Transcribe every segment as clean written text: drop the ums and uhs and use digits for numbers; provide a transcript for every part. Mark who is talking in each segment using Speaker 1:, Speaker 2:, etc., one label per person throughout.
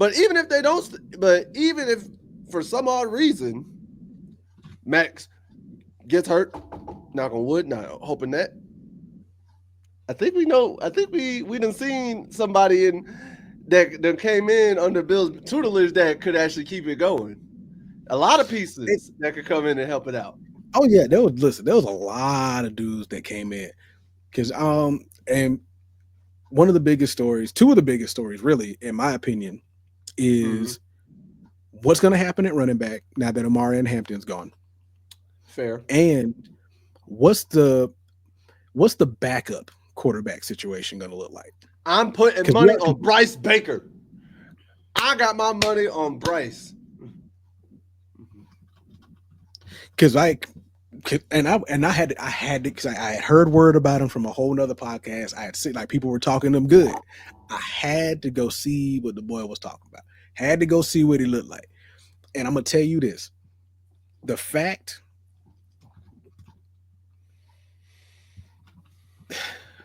Speaker 1: But even if they don't, but even if for some odd reason Max gets hurt, knock on wood, not hoping that. I think we know. I think we done seen somebody in that came in under Bill's tutelage that could actually keep it going. A lot of
Speaker 2: It,
Speaker 1: pieces that could come in and help it out.
Speaker 2: oh yeah, there was a lot of dudes that came in because and one of the biggest stories, two of the biggest stories, really, in my opinion,
Speaker 1: Mm-hmm.
Speaker 2: is what's going to happen at running back now that Amari and Hampton's gone,
Speaker 1: Fair.
Speaker 2: and what's the what's the backup quarterback situation going to look like?
Speaker 1: I'm putting
Speaker 2: Because
Speaker 1: money on Bryce Baker. I got my money on Bryce.
Speaker 2: because I had to because I had heard word about him from a whole nother podcast. I had seen like people were talking them good. I had to go see what the boy was talking about. Had to go see what he looked like. And I'm gonna tell you this: the fact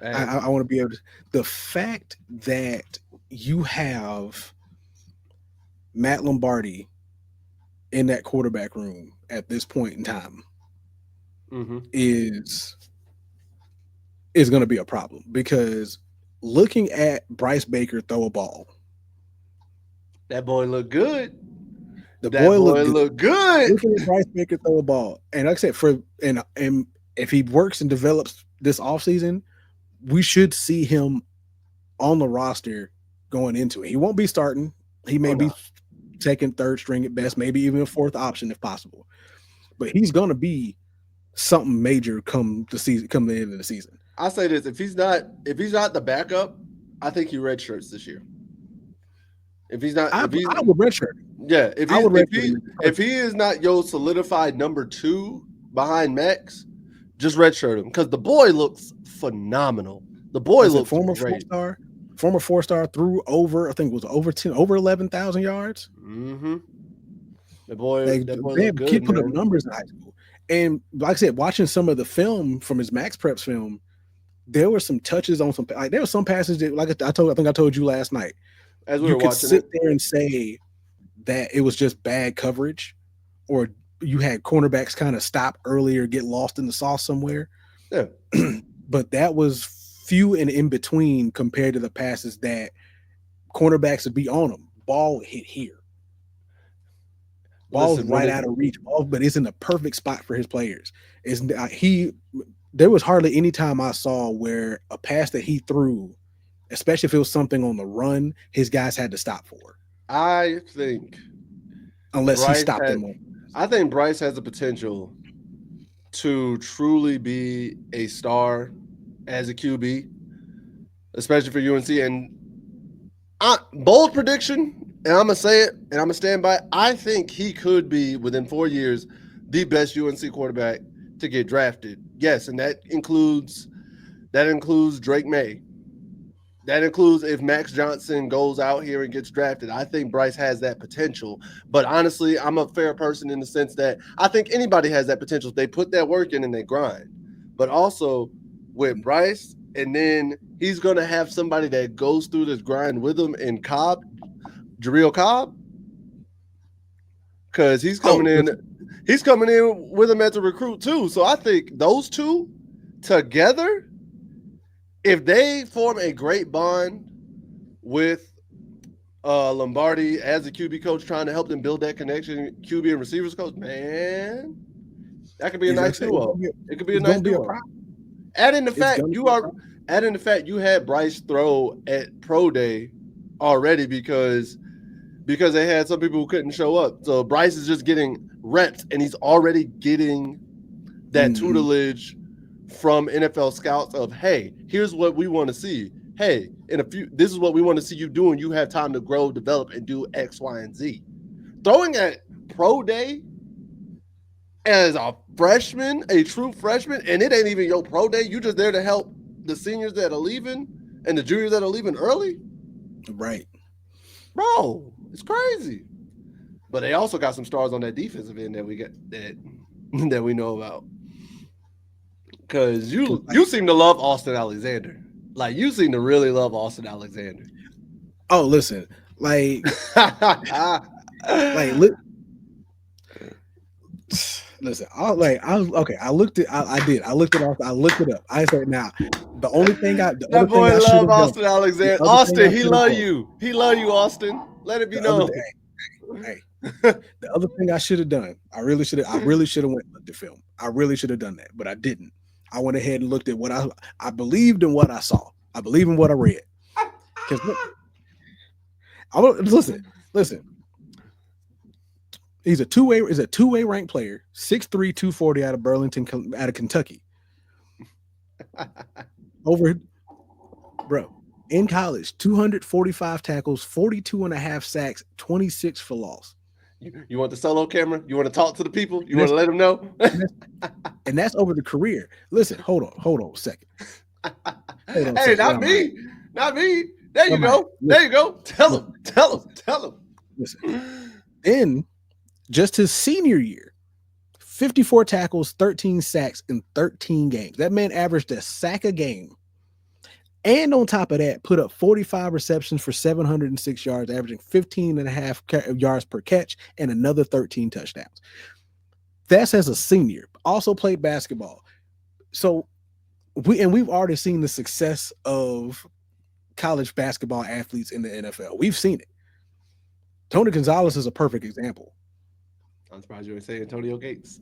Speaker 1: And
Speaker 2: I want to be able to, the fact that you have Matt Lombardi in that quarterback room at this point in time
Speaker 1: mm-hmm.
Speaker 2: is going to be a problem because looking at Bryce Baker throw a ball,
Speaker 1: That boy look good.
Speaker 2: the
Speaker 1: That
Speaker 2: boy looked
Speaker 1: boy
Speaker 2: good.
Speaker 1: look good.
Speaker 2: Looking at Bryce Baker throw a ball, and like I said, and if he works and develops this offseason, we should see him on the roster going into it. He won't be starting. He may
Speaker 1: Oh
Speaker 2: be
Speaker 1: no.
Speaker 2: second, third string at best, maybe even a fourth option if possible. But he's going to be something major come the end of the season.
Speaker 1: I say this: if he's not the backup, I think he redshirts this year. If he's not, if he's
Speaker 2: I would redshirt.
Speaker 1: yeah, if
Speaker 2: I
Speaker 1: he's
Speaker 2: would
Speaker 1: if
Speaker 2: redshirt
Speaker 1: he
Speaker 2: him.
Speaker 1: if he is not your solidified number two behind Max, just redshirt him because the boy looks phenomenal. The boy
Speaker 2: Listen,
Speaker 1: looks great.
Speaker 2: former 4-star threw over, I think it was over 11,000 yards.
Speaker 1: Mm-hmm. The boy,
Speaker 2: Like
Speaker 1: that boy look
Speaker 2: man,
Speaker 1: good,
Speaker 2: kid put up
Speaker 1: man.
Speaker 2: numbers in high school. And like I said, watching some of the film from his Max Preps film, there were some touches on some like there were some passages that like I think I told you last night.
Speaker 1: As we
Speaker 2: You
Speaker 1: were
Speaker 2: could
Speaker 1: watching
Speaker 2: sit
Speaker 1: it,
Speaker 2: there and say that it was just bad coverage, or you had cornerbacks kind of stop early or get lost in the sauce somewhere.
Speaker 1: yeah.
Speaker 2: But that was few and in between compared to the passes that cornerbacks would be on them. Ball hit here, ball's
Speaker 1: Listen, when
Speaker 2: right
Speaker 1: it
Speaker 2: out of reach, ball, but it's in the perfect spot for his players. Is he? There was hardly any time I saw where a pass that he threw, especially if it was something on the run, his guys had to stop for,
Speaker 1: I think
Speaker 2: unless he
Speaker 1: Bryce
Speaker 2: stopped
Speaker 1: had,
Speaker 2: them on.
Speaker 1: I think Bryce has the potential to truly be a star as a QB, especially for UNC. And bold prediction, and I'm gonna say it, and I'm gonna stand by it. I think he could be within 4 years the best UNC quarterback to get drafted. Yes, and that includes Drake May. That includes if Max Johnson goes out here and gets drafted. I think Bryce has that potential. But honestly, I'm a fair person in the sense that I think anybody has that potential. They put that work in and they grind. But also with Bryce, and then he's going to have somebody that goes through this grind with him in Cobb, Jareel Cobb, because he's
Speaker 2: Oh,
Speaker 1: coming in. He's coming in with him as a recruit too. So I think those two together, if they form a great bond with Lombardi as a QB coach, trying to help them build that connection, QB and receivers coach, man, that could be a
Speaker 2: is
Speaker 1: nice duo. It could be a
Speaker 2: it's
Speaker 1: nice
Speaker 2: gonna be a
Speaker 1: duo.
Speaker 2: problem.
Speaker 1: Add in the
Speaker 2: It's
Speaker 1: fact
Speaker 2: gonna
Speaker 1: you
Speaker 2: be a
Speaker 1: are
Speaker 2: problem.
Speaker 1: add in the fact you had Bryce throw at pro day already because they had some people who couldn't show up. So Bryce is just getting reps and he's already getting that
Speaker 2: Mhm.
Speaker 1: tutelage from NFL scouts of, hey, here's what we want to see. Hey, this is what we want to see you doing. You have time to grow, develop, and do X, Y, and Z. Throwing at pro day as a freshman, a true freshman, and it ain't even your pro day. You just there to help the seniors that are leaving and the juniors that are leaving early,
Speaker 2: Right.
Speaker 1: bro. It's crazy. But they also got some stars on that defensive end that we got that we know about. Because
Speaker 2: 'Cause,
Speaker 1: you seem to love Austin Alexander. Like you seem to really love Austin Alexander.
Speaker 2: oh, listen. Like, like listen, I was okay. I looked it. I did. I looked it off. I looked it up. I said, now, the other
Speaker 1: That
Speaker 2: thing
Speaker 1: boy
Speaker 2: I should
Speaker 1: love
Speaker 2: have done,
Speaker 1: Austin
Speaker 2: the
Speaker 1: Alexander.
Speaker 2: other thing
Speaker 1: Austin,
Speaker 2: I
Speaker 1: he
Speaker 2: should have
Speaker 1: love
Speaker 2: done,
Speaker 1: you. He love you, Austin. Let it be
Speaker 2: the other
Speaker 1: known.
Speaker 2: thing, hey, the other thing I should have done, I really should have went and looked at film. I really should have done that, but I didn't. I went ahead and looked at what I believed in what I saw. I believe in what I read. Because listen. He's a two-way ranked player, 6'3", 240 out of Burlington, out of Kentucky. Over, bro, in college, 245 tackles, 42 and a half sacks, 26 for loss.
Speaker 1: You want the solo camera? You want to talk to the people? You
Speaker 2: And
Speaker 1: want
Speaker 2: that's,
Speaker 1: to let them know?
Speaker 2: and that's over the career. Listen, hold on a second.
Speaker 1: Hey, not me. Not me. There you go. There you go. Tell him.
Speaker 2: Listen. Then, just his senior year, 54 tackles, 13 sacks in 13 games. That man averaged a sack a game. And on top of that, put up 45 receptions for 706 yards, averaging 15 and a half yards per catch, and another 13 touchdowns. That's as a senior. Also played basketball. So we've already seen the success of college basketball athletes in the NFL. We've seen it. Tony Gonzalez is a perfect example.
Speaker 1: I'm surprised you didn't say Antonio Gates.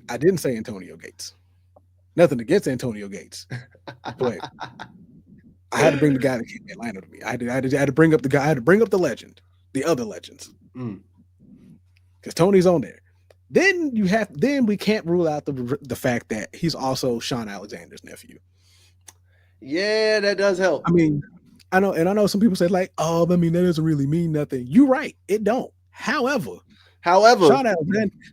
Speaker 2: I didn't say Antonio Gates. Nothing against Antonio Gates, but I had to bring the guy that came to Atlanta to me. I had to bring up the guy. I had to bring up the legend, the other legends, because Tony's on there. Then we can't rule out the fact that he's also Sean Alexander's nephew.
Speaker 1: Yeah, that does help.
Speaker 2: I mean, I know some people say like, oh, I mean, that doesn't really mean nothing. You're right, it don't. However,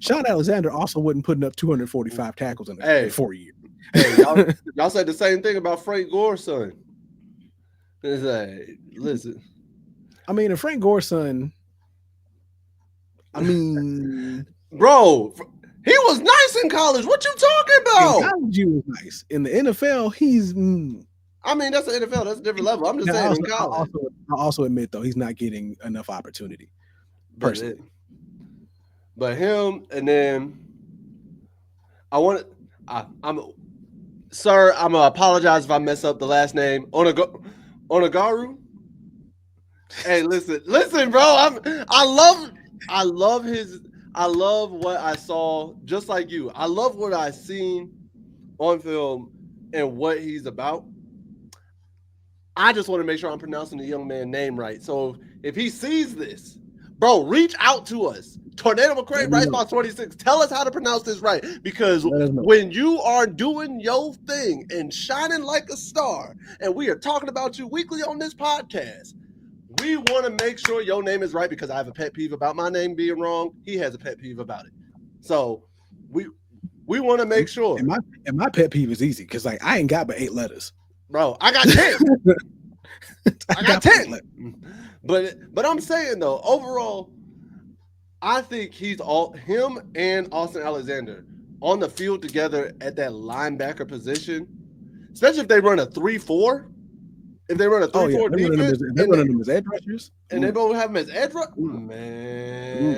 Speaker 2: Sean Alexander also wasn't putting up 245 tackles in 4 years.
Speaker 1: Hey, y'all said the same thing about Frank Gore's son. It's like, listen.
Speaker 2: I mean, and Frank Gore's son, I mean,
Speaker 1: bro, he was nice in college. What you talking about?
Speaker 2: In college, he was nice. In the NFL, he's.
Speaker 1: I mean, that's the NFL. That's a different level. I'm just saying in college.
Speaker 2: I also admit, though, he's not getting enough opportunity. Personally.
Speaker 1: But him, and then I'm gonna apologize if I mess up the last name. Onagaru. Hey, listen, bro. I love what I saw. Just like you, I love what I seen on film and what he's about. I just want to make sure I'm pronouncing the young man's name right. So if he sees this, bro, reach out to us. Tornado McCray, Bright Spot 26. Tell us how to pronounce this right. Because when you are doing your thing and shining like a star, and we are talking about you weekly on this podcast, we want to make sure your name is right, because I have a pet peeve about my name being wrong. He has a pet peeve about it. So we want to make sure.
Speaker 2: And my pet peeve is easy, because like I ain't got but 8 letters.
Speaker 1: Bro, I got 10. I got 10. But I'm saying, though, overall, I think him and Austin Alexander on the field together at that linebacker position, especially if they run a 3-4. If they run a 3-4 defense,
Speaker 2: they're running them as edge rushers,
Speaker 1: and they both have them as edge rushers, man.